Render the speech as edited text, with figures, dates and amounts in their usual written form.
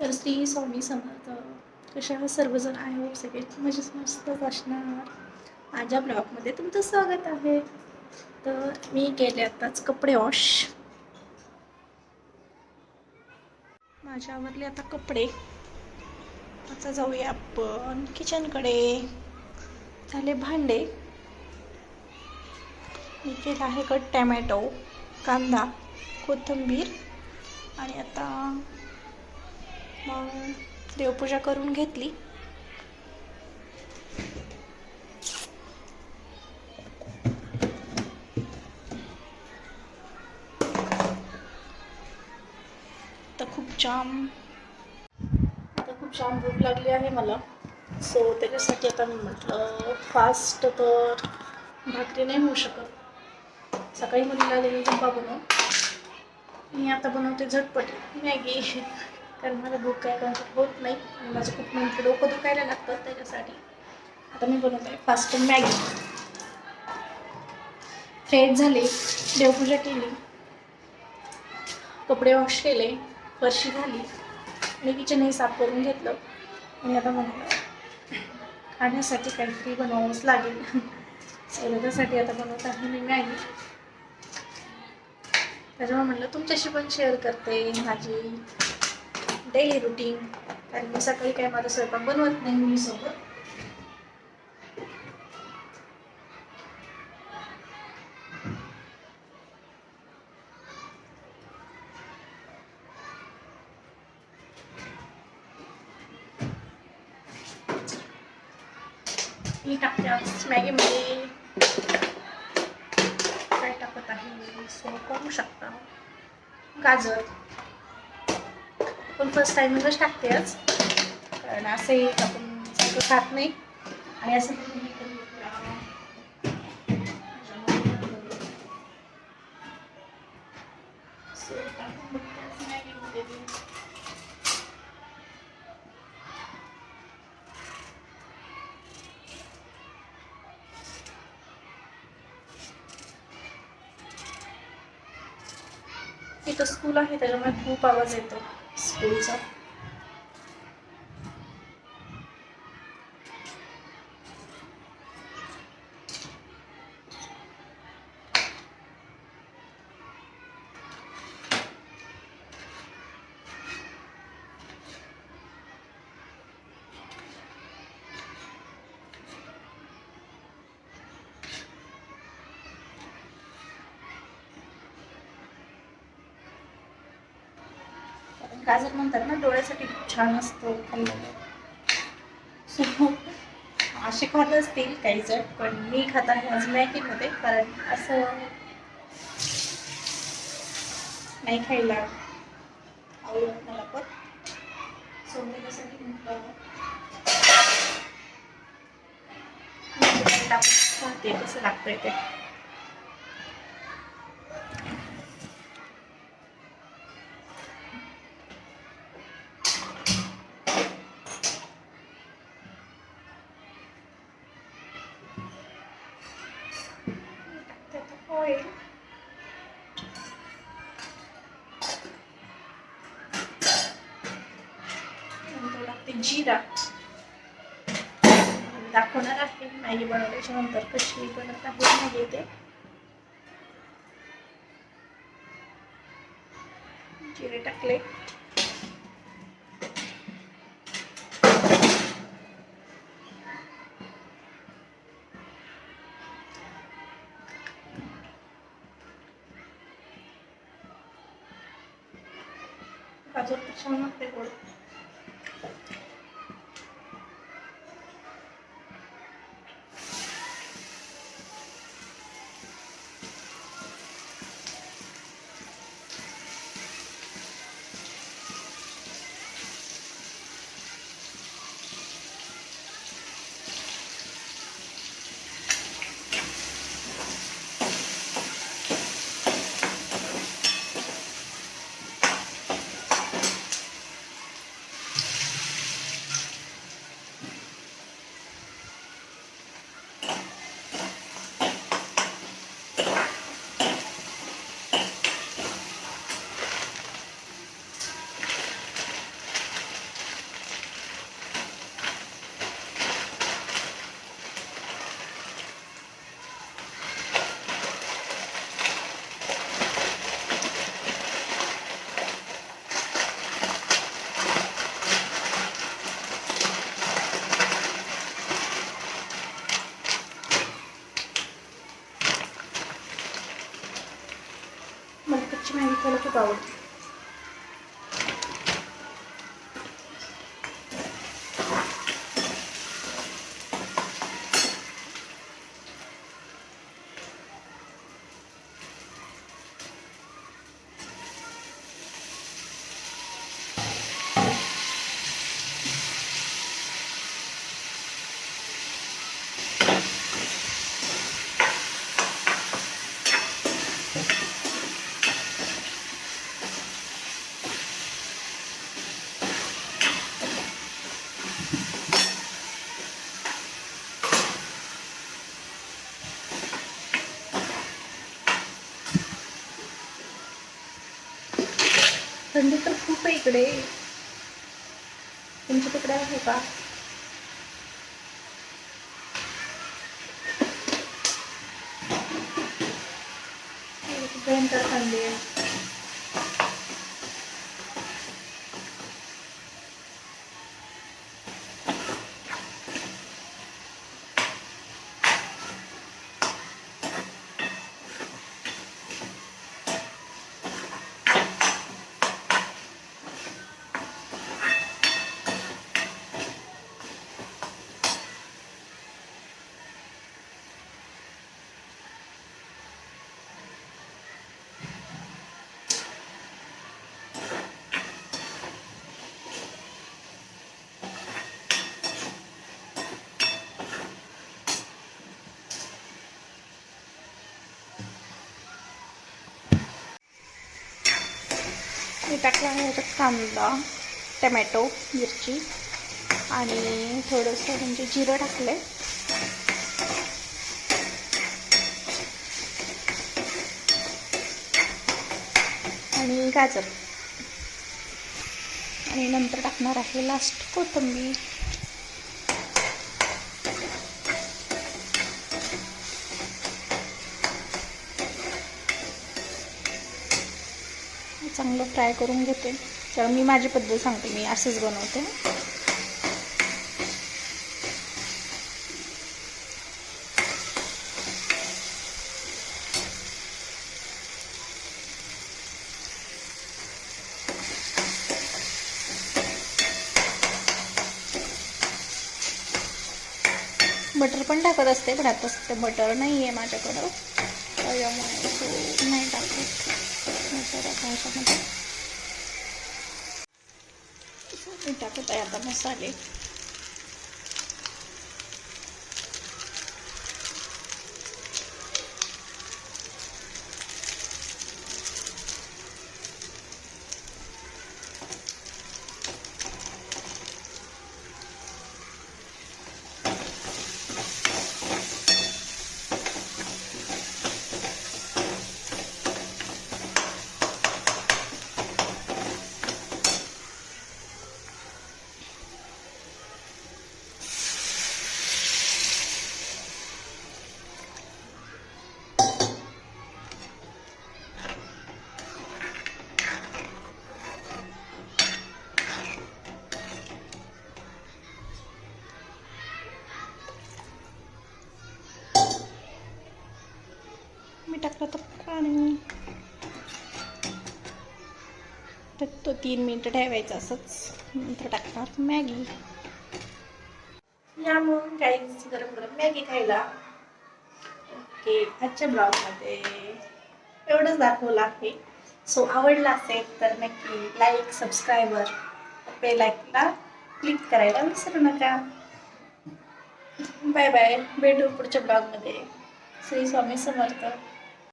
तर श्री स्वामी समर्थ. कशा आहात सर्वजण? आहे होप सगळे मजेत मस्तच असणार. माझ्या ब्लॉगमध्ये तुमचं स्वागत आहे. तर मी केले आताच कपडे वॉश. माझ्या आवरले आता कपडे. आता जाऊया आपण किचनकडे. झाले भांडे. मी केला आहे कट टॅमॅटो, कांदा, कोथिंबीर आणि आता मग देवपूजा करून घेतली. आता खूप जाम भूक लागली आहे मला. सो त्याच्यासाठी आता मी म्हटलं फास्ट तर भाकरी नाही होऊ शकत. सकाळी मुलीला दिली डब्बा बनवून. मी आता बनवते झटपट मॅगी, कारण मला भूक काय कंट्रोल होत नाही आणि माझं खूप म्हणजे डोकं दुखायला लागतं. त्याच्यासाठी आता मी बनवते फास्ट मॅगी. फ्रेश झाले, देवपूजा केली, कपडे वॉश केले, फरशी झाली, मी किचनही साफ करून घेतलं आणि आता म्हटलं खाण्यासाठी काहीतरी बनवावंच लागेल. त्यासाठी आता बनवत आहे मी मॅगी. त्याच्यामुळे म्हटलं तुमच्याशी पण शेअर करते माझी डेली रुटीन, कारण मी सकाळी काय माझा स्वयंपाक बनवत नाही मुलीसोबत. मी टाकते आज मॅगीमध्ये काय टाकत आहे सो करू शकता. गाजर पण फर्स्ट टाइमच टाकते आज, कारण असे आपण सगळं खात नाही आणि असं इथं स्कूल आहे त्याच्यामुळे खूप आवाज येतो स्कूलचा. गाजर म्हणतात ना डोळ्यासाठी खूप छान असतो खाल्लेलं. सो असे खात असतील काही जण, पण मी खात आहे आज मॅगीमध्ये, कारण असं नाही खायला आवडत मला. पण सो मी त्यासाठी म्हटलं टाकते कसं लागतंय ते. ऑइल नंतर टाकते जिरा. दाखवणार आहे मॅगी बनवल्याच्या नंतर कशी बनत आहे मॅगी ते. जिरे टाकले, गाजर छान लागते गोड. खूप आवडते. थंडी तर खूप आहे इकडे. तुमच्या तिकडे आहे का? भयंकर थंडी आहे. मी टाकला आहे याच्यात कांदा, टमॅटो, मिरची आणि थोडंसं म्हणजे जिरं टाकलं आहे. आणि गाजर आणि नंतर टाकणार आहे लास्ट कोथिंबीर. चांगलं फ्राय करून घेते. तर मी माझी पद्धत सांगते, मी असंच बनवते. बटर पण टाकत असते, पण आता ते बटर नाही आहे माझ्याकडं, त्याच्यामुळे नाही टाकत बटर आता ह्याच्यामध्ये. मी टाकत आहे आता मसाले. मी टाकलं तर पाणी. तर तो 3 मिनिटं ठेवायचा असंच, नंतर टाकणार मॅगी. या मग काहीच गरम गरम मॅगी खायला. ओके, आजच्या ब्लॉगमध्ये एवढंच दाखवलं आहे. सो आवडला असेल तर नक्की लाईक, सबस्क्राईबर, बेल आयकॉनला क्लिक करायला विसरू नका. बाय बाय, भेटू पुढच्या ब्लॉगमध्ये. श्री स्वामी समर्थ.